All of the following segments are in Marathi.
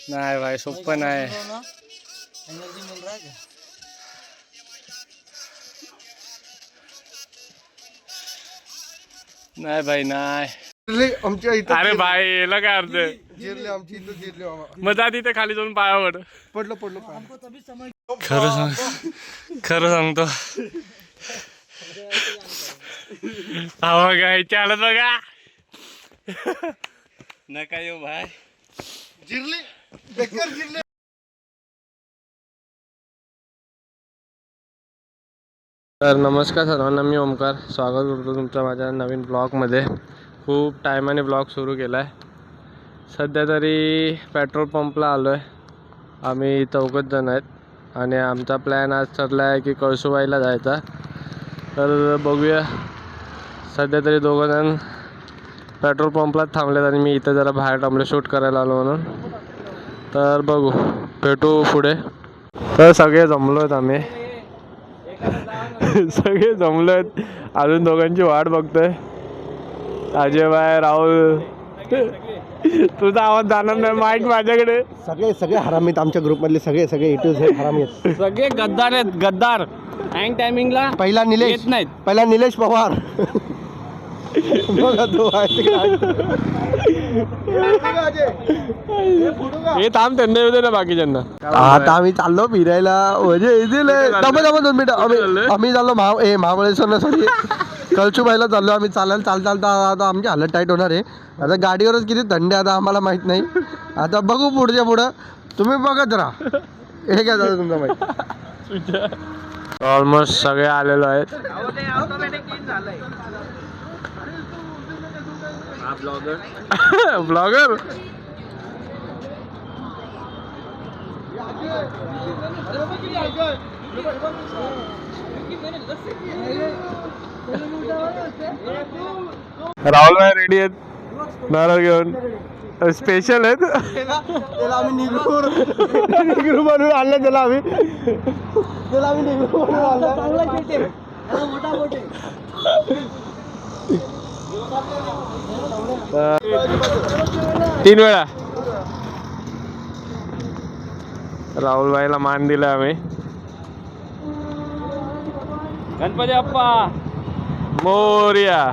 नाही भाई सोपं नाही. एनर्जी मिल रहा है क्या? नाही भाई नाही. आमच्या इथं अरे भाई याला काय अर्थ आहे? जिरले आमची इथं जिरले बाबा. मग जा तिथे खाली जाऊन पायावर. पडलो पडलो पाय. खरं सांगतो हा बघा चालत बघा नका येऊ भाई. जिरले बेकार जिरले. तर नमस्कार सर्वांना, मी ओमकार स्वागत करतो तुमचं माझ्या नवीन ब्लॉगमध्ये. खूप टायमाने ब्लॉग सुरू केला आहे. सध्या तरी पेट्रोल पंपला आलो आहे. आम्ही 4 जण आहेत आणि आमचा प्लॅन आज ठरला आहे की कळसुबाईला जायचा. तर बघूया. सध्या तरी 2 जण पेट्रोल पंपलाच थांबलेत आणि मी इथं जरा बाहेर थांबलो शूट करायला आलो म्हणून. तर बघू, भेटू पुढे. तर सगळे जमलो आहेत आम्ही सगळे जमलो आहेत. अजून 2घांची वाट बघतोय. अजय भाई, राहुल. तुझा आवाज जाणार नाही. माईक माझ्याकडे. सगळे हरामी आहेत आमच्या ग्रुप मधले. सगळे इटूज आहेत, हरामी आहेत. सगळे गद्दार आहेत, गद्दार. अँग टायमिंगला पहिला निलेश येत नाहीत. पहिला निलेश पवार. बघा तो हे थांब, त्यांना येऊ दे ना बाकीच्यांना. आता आम्ही चाललो फिरायला. दोन मिनिटं. आम्ही चाललो महाबळेश्वरला सॉरी कळसुबाईला चाललो आम्ही. चालता आता आमची हालत टाईट होणार आहे. आता गाडीवरच किती थंडी आता आम्हाला माहित नाही. आता बघू पुढं तुम्ही बघत राहा. हे काय झालं तुमचं माहिती. ऑलमोस्ट सगळे आलेलो आहेत. ब्लॉगर राहुल भाई रेडी आहेत नारळ घेऊन. स्पेशल आहेत. त्याला आम्ही निगरू बनवून आणलं. त्याला आम्ही निगरू बनवून आणलं. 3 वेळा राहुल भाईला मान दिला आम्ही. गणपती बाप्पा मोरया.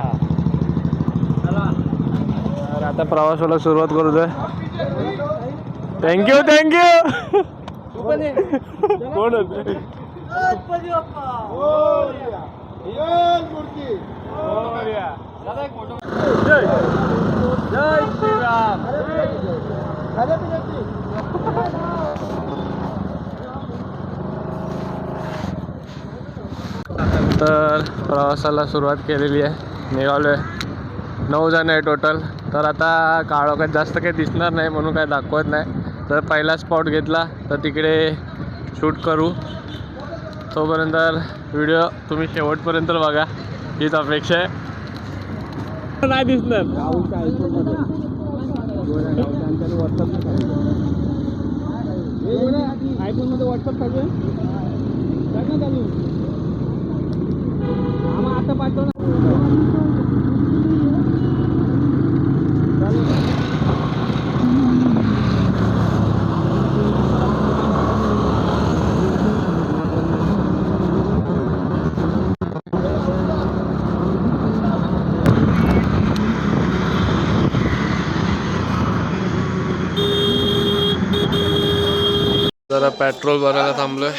तर आता प्रवासाला सुरुवात करतोय. थँक्यू कोण होते? जय श्रीराम. तर प्रवासाला सुरुवात केलेली आहे. निघालोय. 9 जण आहे टोटल. तर आता काळोखात जास्त काही दिसणार नाही म्हणून काही दाखवत नाही. तर पहिला स्पॉट घेतला तर तिकडे शूट करू. तोपर्यंत व्हिडिओ तुम्ही शेवटपर्यंत बघा हीच अपेक्षा आहे. नाही दिसणार. आयफोन मध्ये व्हॉट्सअप चालू आहे. आता पाठव. जरा पेट्रोल भरायला थांबलोय.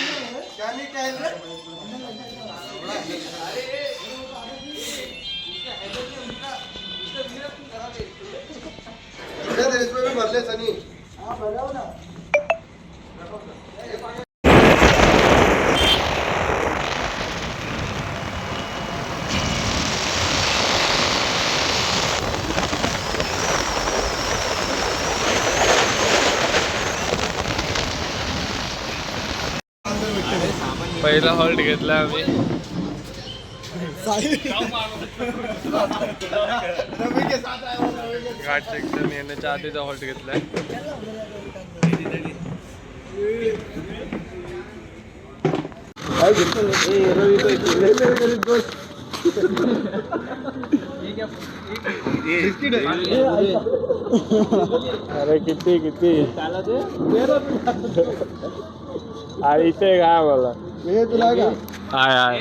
पहिला हॉल्ट घेतला आम्ही. घाट सेक्शन येण्याच्या आधीचा हॉल्ट घेतलाय. अरे किती किती आणि इथे काय मला तुला का हाय हाय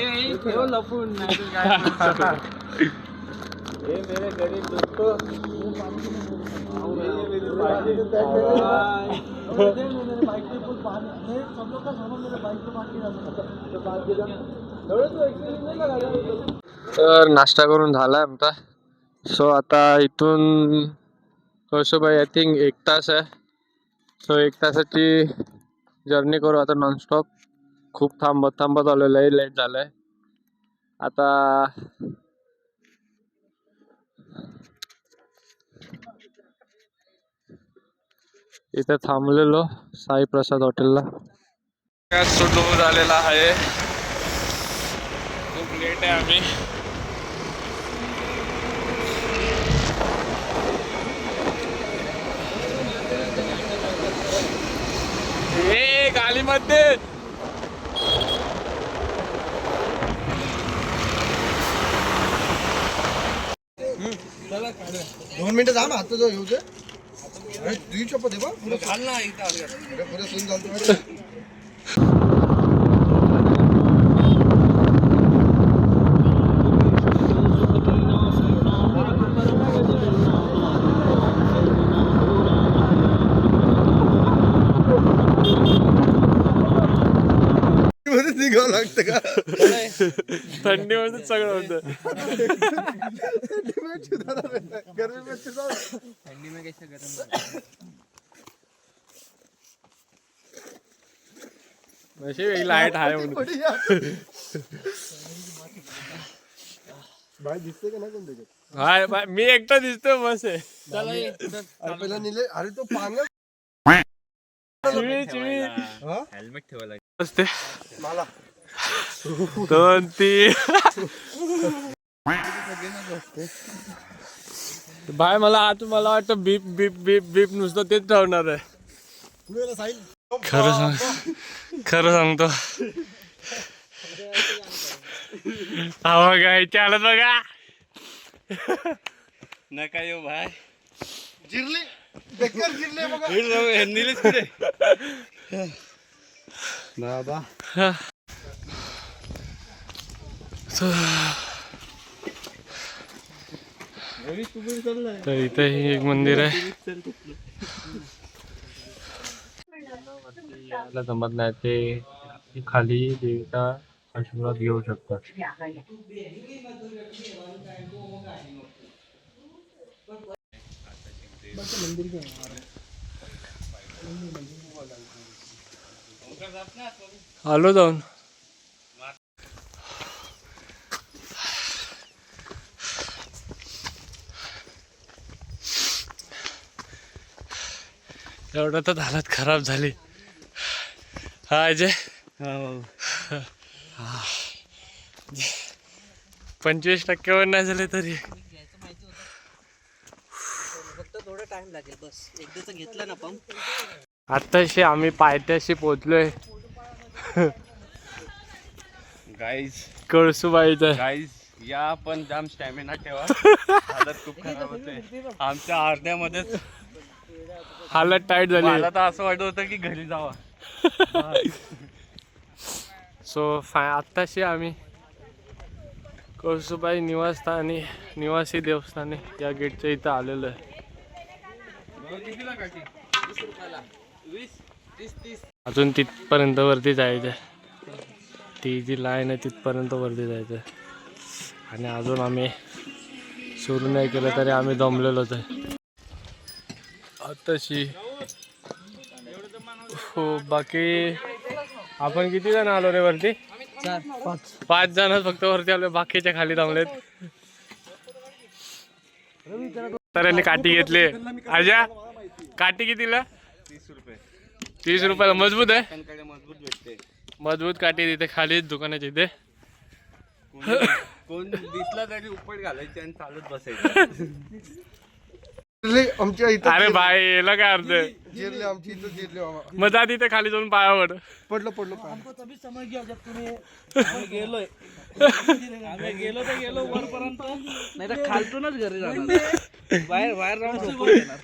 तर नाश्ता करून झालाय आमचा. सो आता इथून कळसुबाई आय थिंक 1 तास आहे. सो 1 तासाची जर्नी करू आता नॉनस्टॉप. खूप थांबत थांबत आलेलं आहे, लेट झालंय आता. इथे थांबलेलो साई प्रसाद हॉटेलला. सुरू झालेला आहे, खूप लेट आहे आम्ही. ए गालीमध्ये 2 मिनिटं जा ना आता जो येऊ दे. अरे तुझी चप्पल दे बा पुढे घाल ना इथं पुढे सून घालतो. निघावं लागतं का थंडीमध्ये सगळं होतं. गर्मी में ठंडी में कैसे गर्म नशीब लाईट आहे म्हणून. बाय दिसते का नाही कोण त्याच्यात? हाय बाय, मी एकटा दिसतोय मस्त आहे. पहिला निले अरे तो पाण्यात हेल्मेट ठेवायला असते मला 2 3 बाय. मला वाटतं बीप बीप बीप बीप नुसतं तेच ठेवणार आहे. खरं सांगतो हवा काय चालत बघा नका येऊ भाई जिरली बेकार जिरले बघा निलेश कुठे बाबा. तर इथे एक मंदिर आहे. यायला जमत नाही ते खाली देवीचा आशीर्वाद घेऊ शकतात. आलो जाऊन. एवढं तर हालत खराब झाली. हा अजय 25% नाही झाले तरी फक्त थोडा टाइम लागेल बस. एकदाच घेतला ना पंप. आत्ताशी आम्ही पायथ्याशी पोहोचलोय. गाईज कळसुबाईचं गाईज या पण जाम स्टॅमिना ठेवा. हालत खूप खराब होते आमच्या अर्ध्यामध्येच. हालत टाईट झाली. मला तर असं वाटत होतं की घरी जावा. सो आत्ताशी आम्ही कळसुबाई निवासी देवस्थानी या गेटच्या इथं आलेलो आहे. अजून तिथपर्यंत वरती जायचं. ती जी लाईन आहे तिथपर्यंत वरती जायचं आणि अजून आम्ही सुरू नाही केलं तरी आम्ही दमलेलोच आहे आताशी. हो बाकी आपण किती जण आलो रे वरती? 5 जण फक्त वरती आलो. बाकीच्या खाली थांबलेत. तर काठी घेतली. आजा काठी कितीला? 30 रुपये. 30 रुपयाला मजबूत आहे. मजबूत भेटते. मजबूत काठी तिथे खाली दुकानाच्या इथे. कोण दिसला तरी उपट घालायची आणि चालत बसायचं. आमच्या इथं अरे भाई याला काय अर्थ जिरले आमची इथं जिरले बाबा. मग जा तिथे खाली जाऊन पायावर. पडलो पडलो पाय. आम्ही गेलो तर गेलो वरपर्यंत, नाही तर खालतूनच घरी जाणार. बाहेर बाहेर राहून झोपून घेणार.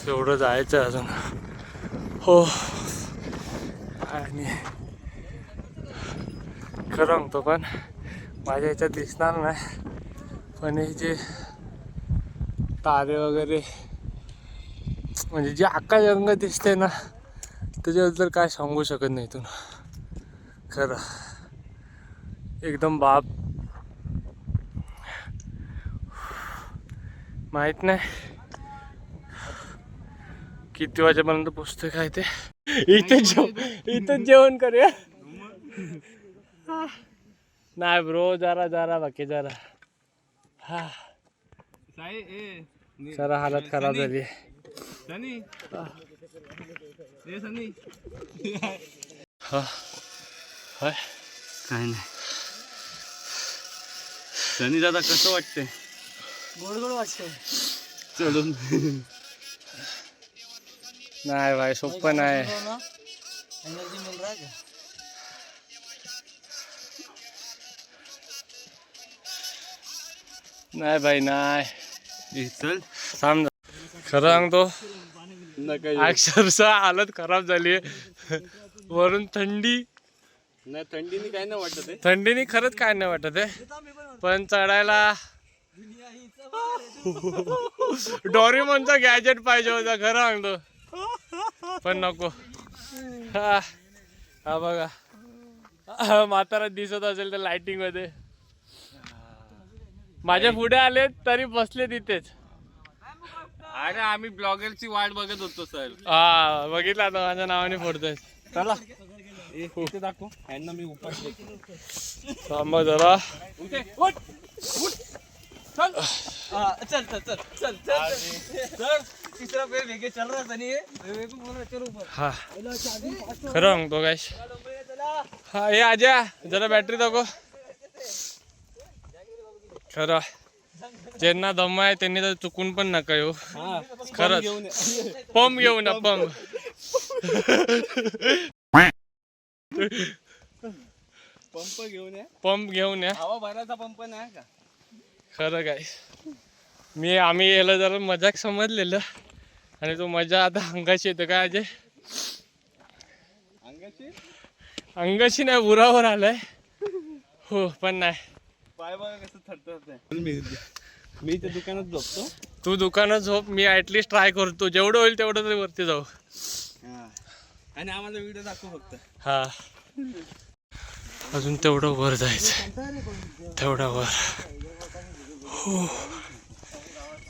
एवढं जायचं अजून. हो आणि खरं सांगतो पण माझ्या ह्याच्यात दिसणार नाही, पण हे जे तारे वगैरे म्हणजे जे आकाश रंग दिसते ना त्याच्याबद्दल काय सांगू शकत नाही इथून. खरं एकदम बाप माहित नाही किती वाजेपर्यंत पोचतोय काय ते. इथं जेवण करूया. नाही ब्रो जरा जरा बाकी जरा हा जरा हालत खराब झाली. हा हाय काय नाही. सनी दादा कसं वाटतंय गोड गोड वाटतंय. चढून? नाही भाई सोपं नाही. एनर्जी मिल रहा है क्या? नाही भाई नाही. चल थांब खरं सांगतो नका अक्षरशः हालत खराब झाली. वरून थंडी. नाही थंडीने काय नाही वाटत आहे. थंडीने खरंच काय नाही वाटत आहे, पण चढायला डोरेमॉनचा गॅजेट पाहिजे होता खरं सांगतो, पण नको. हा हा बघा म्हातारा दिसत असेल तर लाइटिंग मध्ये. माझ्या पुढे आले तरी बसले तिथेच. अरे आम्ही ब्लॉगरची वाट बघत होतो सर. हा बघितलं आता माझ्या नावाने फोडतोय. चला इथे दाखव यांना मी उपास देतो. थांबा जरा. चल चल चल चल चल चल. तीसरा पेड़ लेके चल रहा सनी. मेरे को बोल रहा चल ऊपर. हा खरं सांगतो काय. हा हे आजा जरा बॅटरी दाखव. खरं ज्यांना दम आहे त्यांनी तर चुकून पण नका येऊ. खरंच पंप घेऊन या पंप. पंप घेऊन या. पंप घेऊन या. हवा भरायचा पंप नाही का? खरं काय आम्ही याला जरा मजाक समजलेलं आणि तो मजा आता अंगाशी येतो काय अजय. अंगाची अंगाशी नाही उरावर आलाय. हो पण नाही. पाय बघा कसं थरथरत. मी त्या दुकानात झोपतो. तू दुकानात झोप, मी ऍटलिस्ट ट्राय करतो जेवढं होईल तेवढं तरी वरती जाऊ. आणि आम्हाला व्हिडिओ दाखव फक्त. हा अजून तेवढं वर जायचं, तेवढं वर. हो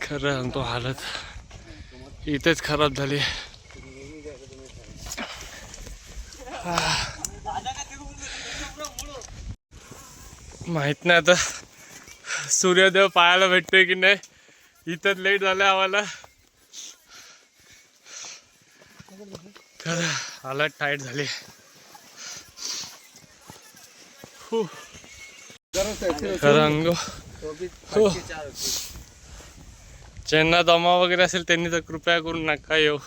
खरं सांगतो हालत इथेच खराब झाली. माहित नाही आता सूर्यदेव पाहायला भेटतोय की नाही. इथंच लेट झालं आम्हाला. खरं हालत टाईट झाली. खरं अंग हो. ज्यांना दमा वगैरे असेल त्यांनी तर कृपया करून नका येऊ.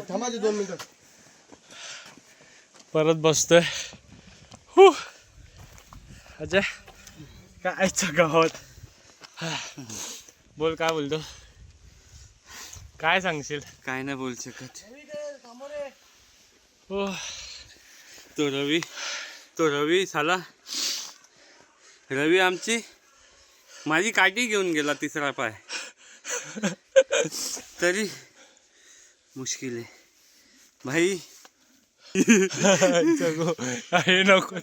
थांबाचे 2 मिनिटं. परत बसतोय. हु अजय काय गावात. बोल काय बोलतो, काय सांगशील. काय नाही बोलू शकत. हो तो रवी साला. रवी आमची माझी काठी घेऊन गेला तिसरा पाय. तरी मुश्किल आहे भाई. हे नको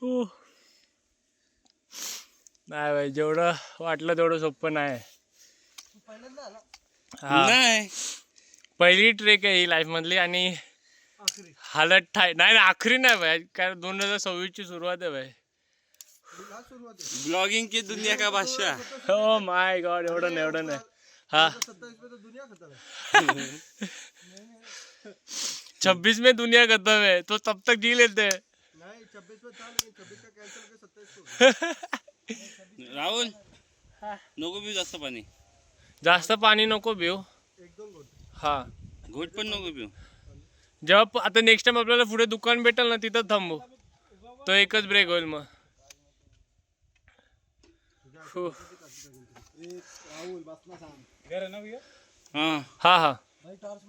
हो. नाही भाई जेवढं वाटलं तेवढं सोपं नाही. हा नाही पहिली ट्रेक आहे ही लाईफ मधली आणि हालत नाही नाही आखरी नाही भाई. कारण 2026 ची सुरुवात आहे भाई. ब्लॉगिंग की दुनिया का बादशाह. हो माय गॉड एवढं नाही एवढं नाही. हा 26 में दुनिया खत्म है तो तब तक जी लेते हैं. नाही 26 में चाल 26 का कॅन्सल कर 27 राहुल नको पिऊ जास्त पाणी. जास्त पाणी नको पिऊ. एक दोन घोट. हा घोट पण नको पिऊ. जेव्हा आता नेक्स्ट टाइम आपल्याला पुढे दुकान भेटेल ना तिथं थांबू. तो एकच ब्रेक होईल मग. हो. हा हा हा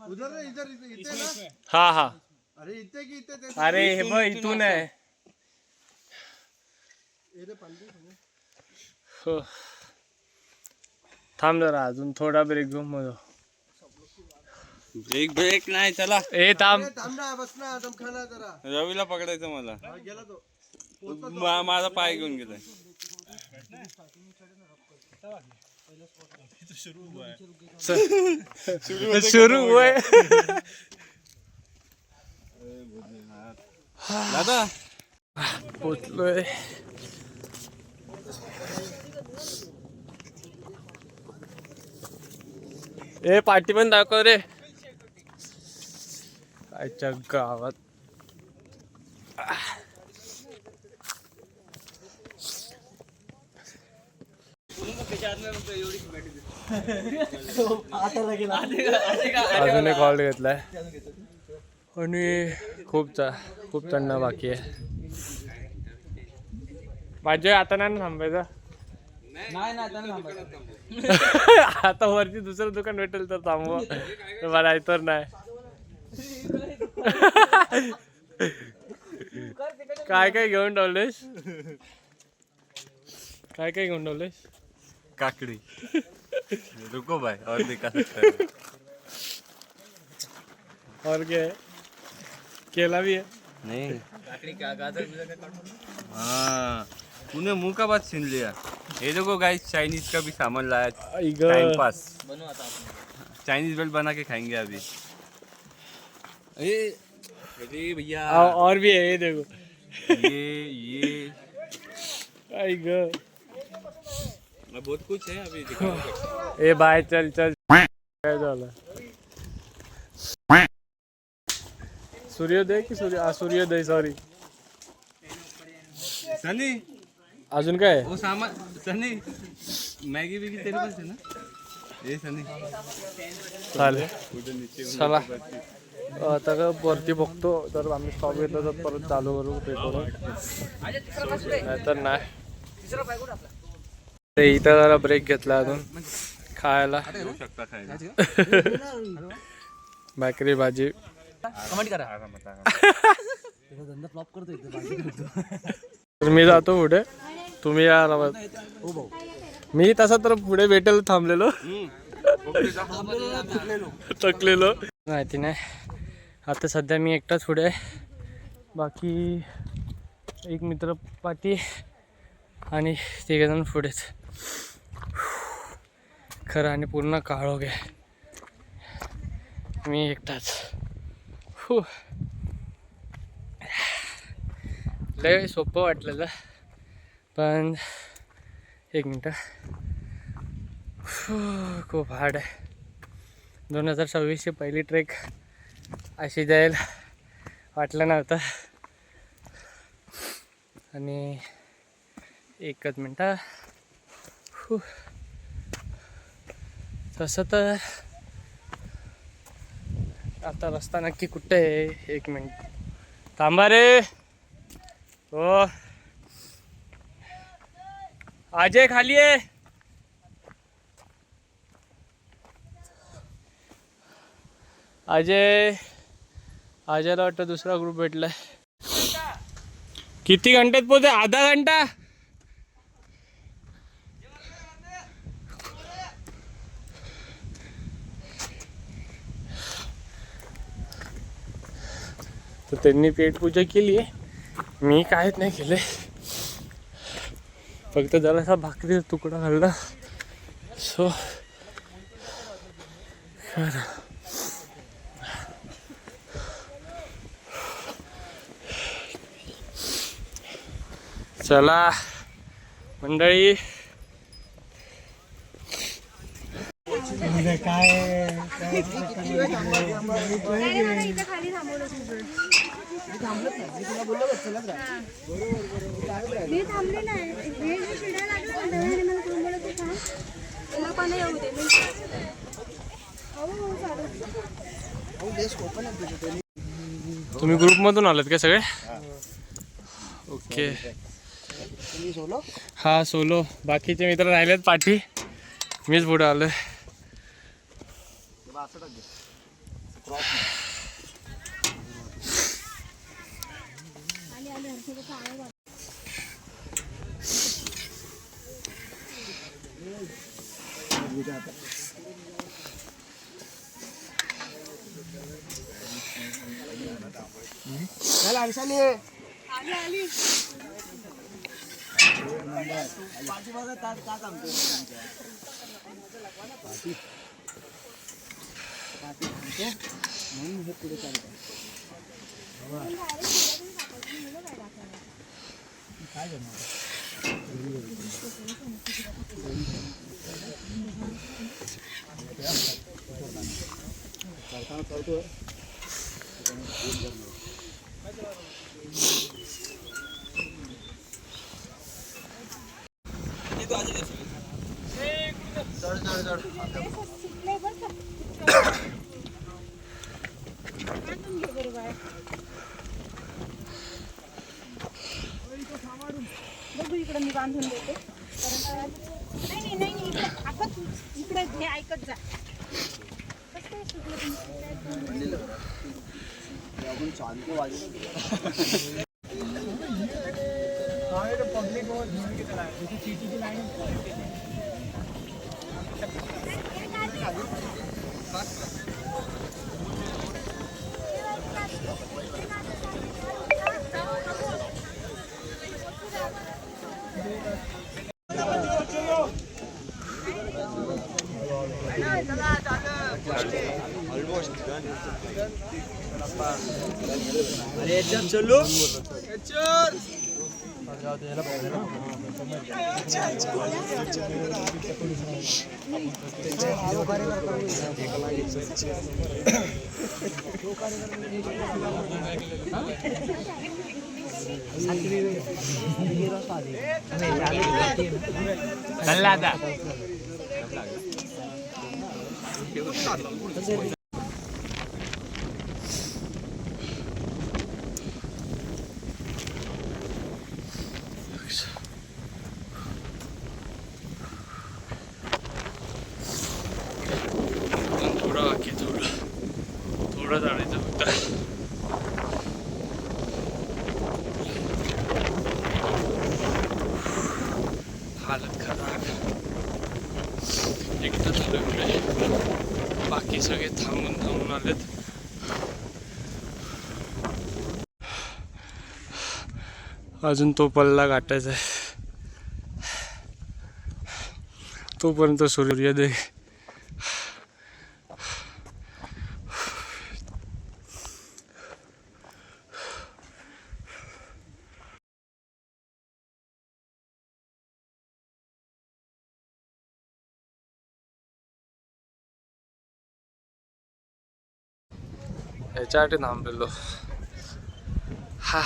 उधर रे इधर इथे ना. हा हा. अरे इथे की इथे ते अरे हे बघ इथून आहे. इथे पाणी हो. थांब जरा अजून थोडा ब्रेक घेऊ मग. ब्रेक नाही चला. ए थांब. थांब ना बस ना दम खाना जरा. रवीला पकडायचं मला. गेला तो. माझा पाय घेऊन गेलाय. सुरू हुए. दादा पोचलोय. ए पाठी पण दाखव रे. कायच्या गावात अजून एक हॉल्ट घेतलाय आणि खूप चढणं बाकी आहे. माझे आता नाही ना थांबायचं. आता वरती दुसरं दुकान भेटेल तर थांबवा. मला तर नाही. काय काय घेऊन ठेवलेस. काय काय घेऊन ठेवलेस. काकडी. रुको भाई और दिखा सकता है. और क्या है. केला भी है. नहीं हाँ तूने मुंह का बात छीन लिया. ये देखो गाइस चाइनीज का भी सामान लाया. Time pass. चाइनीज बेल बना के खाएंगे अभी. अरे भैया और भी है ये देखो. ये आई ग. बहुत कुछ है अभी दिखाऊंगा. ए बाय चल चल. काय झालं. सूर्योदय की सूर्योदय सॉरी. सनी अजून काय वो सामान सनी मैगी भी तेरे पास है ना. ये सनी चालेल. उधर नीचे चला आता का वरती बघतो. तर आम्ही स्टॉप घेतला तर परत चालू करू पे करू. नाहीतर नाही. ते इथं जरा ब्रेक घेतला अजून खायला. येऊ शकता खायला. भाकरी भाजी. कमेंट करा. तर मी जातो पुढे. तुम्ही या ना. मी तसा तर पुढे भेटेल थांबलेलो. थकलेलो माहिती नाही. आता सध्या मी एकटाच पुढे आहे. बाकी एक मित्र पाठी आणि तिघेजण पुढेच. खरं आणि पूर्ण काळोख आहे. मी एकटाच. लय सोपं वाटलेलं पण एक मिनटं. खूप हार्ड आहे. 2026ची पहिली ट्रेक अशी जाईल वाटलं नव्हतं. आणि एकच मिनटं. तसं तर आता रस्ता नक्की कुठे आहे. एक मिनिट थांबा रे. हो अजय खाली आहे. अजयला वाटतं दुसरा ग्रुप भेटलाय. किती घंट्यात पोहोचे. आधा घंटा. तर त्यांनी पेट पूजा केली आहे. मी काहीच नाही केले. फक्त जरासा भाकरीचा तुकडा घालला. सो चला मंडळी. मी थांबले नाही हे जे शिड्या लागलं ना दळाने मला कोण बोलत होता त्याला पण येऊ दे तुम्ही ग्रुपमधून आलात का सगळे? ओके. हा सोलो. बाकीचे मित्र राहिलेत पाठी, मीच पुढे आलोय. इकडे मी बांधून देते नाही नाही नाही आता इकडे हे ऐकत जा थोडं बाकी थोडं जाण्याचं फक्त. हालत खराब. एकटं झालं इकडे, बाकी सगळे थांबून आलेत. अजून तो पल्ला गाठायचा आहे, तोपर्यंत सूर्योदय. ह्याच्यासाठी थांबलेलो. हा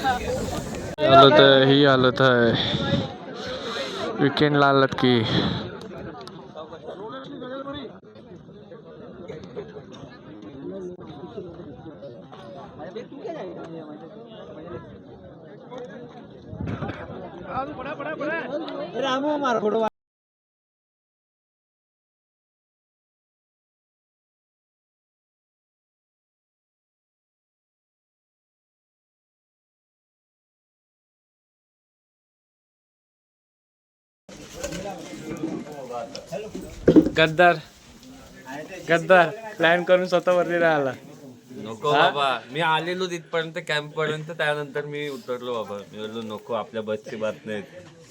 हालत है ही हालत है वीकेंड हालत की गद्दार गद्दार प्लॅन करून स्वतः वरती राहिला नको बाबा मी आलेलो तिथपर्यंत कॅम्प पर्यंत त्यानंतर मी उतरलो बाबा मी बोललो नको आपल्या बसची बात नाही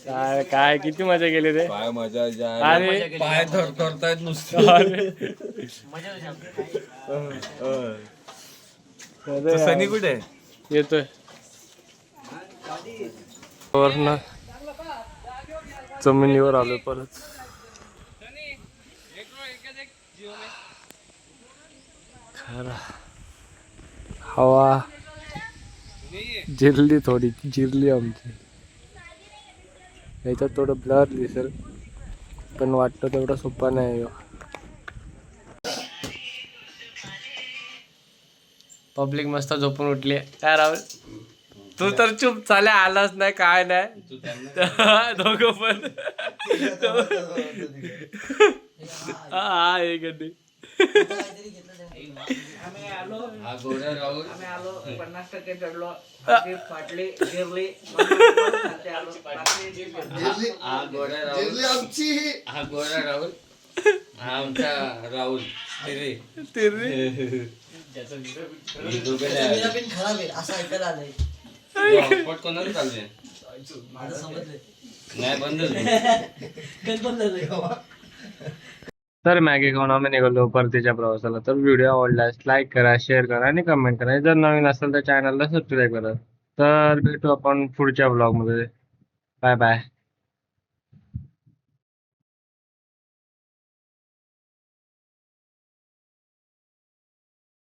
काय काय किती मजा केली रे काय मजा अरे पाय थरथरतायत नुसतं तो सनी कुठे येतोय वरनं जमिनीवर आलोय परत खरा हवा जिरली थोडी जिरली आमची याच्यात थोडं ब्लर दिसेल पण वाटतं तेवढं सोपा नाही ह्यो. पब्लिक मस्त झोपून उठली काय राहुल तू तर चुप चाले आलाच नाही काय नाही दोघं पण हा एक गड्डी आम्ही आलो 50% चढलो फाटले गिरले हा गोरा राहुल हा आमचा राहुल तिररी खराब आहे असं ऐकायला आलंय हॉटस्पॉट कोणाला चालू माझं समजलंय नाही बंद बंद झालंय तर मॅगी खाऊन आम्ही निघालो परतीच्या प्रवासाला तर व्हिडिओ आवडल्यास लाईक करा शेअर करा आणि कमेंट करा जर नवीन असेल तर चॅनलला सबस्क्राईब करा तर भेटू आपण पुढच्या ब्लॉगमध्ये बाय बाय